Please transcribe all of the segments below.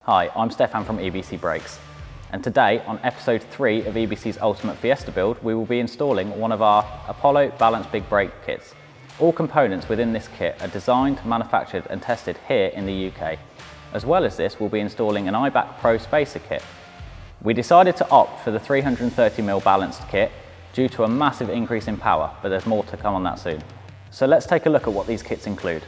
Hi, I'm Stefan from EBC Brakes, and today on episode 3 of EBC's Ultimate Fiesta build we will be installing one of our Apollo Balance Big Brake kits. All components within this kit are designed, manufactured and tested here in the UK. As well as this, we'll be installing an Eibach Pro-Spacer Kit. We decided to opt for the 330mm balanced kit due to a massive increase in power, but there's more to come on that soon. So let's take a look at what these kits include.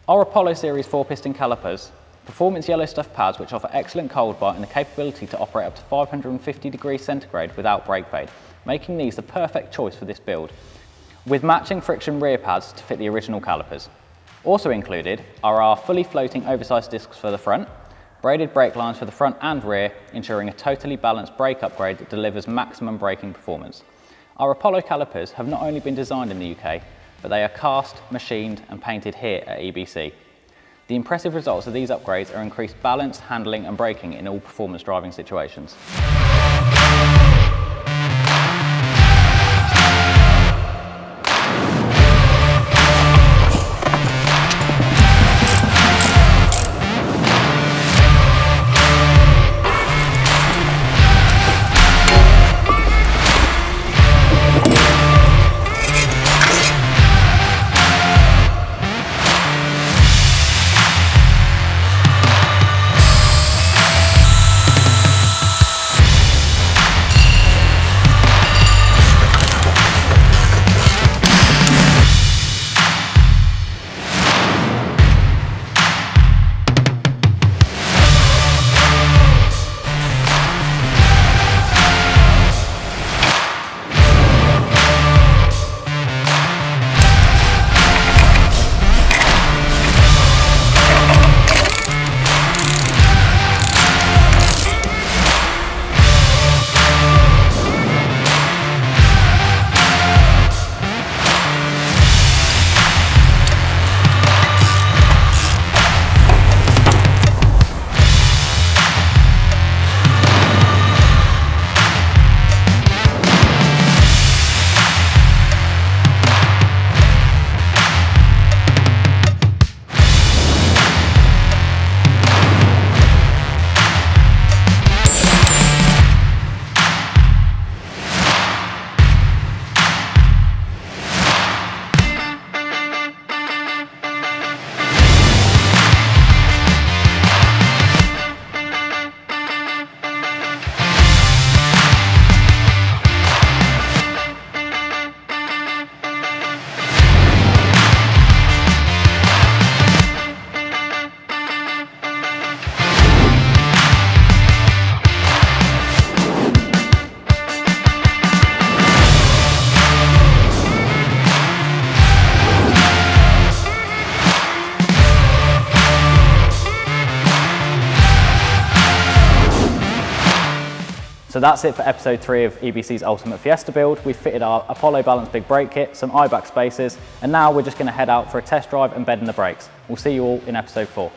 Our Apollo Series 4-piston calipers, performance yellow stuff pads which offer excellent cold bar and the capability to operate up to 550 degrees centigrade without brake fade, making these the perfect choice for this build, with matching friction rear pads to fit the original calipers. Also included are our fully floating oversized discs for the front, braided brake lines for the front and rear, ensuring a totally balanced brake upgrade that delivers maximum braking performance. Our Apollo calipers have not only been designed in the UK, but they are cast, machined and painted here at EBC. The impressive results of these upgrades are increased balance, handling and braking in all performance driving situations. So that's it for episode 3 of EBC's Ultimate Fiesta build. We've fitted our Apollo Balance Big Brake Kit, some Eibach spacers, and now we're just going to head out for a test drive and bed in the brakes. We'll see you all in episode 4.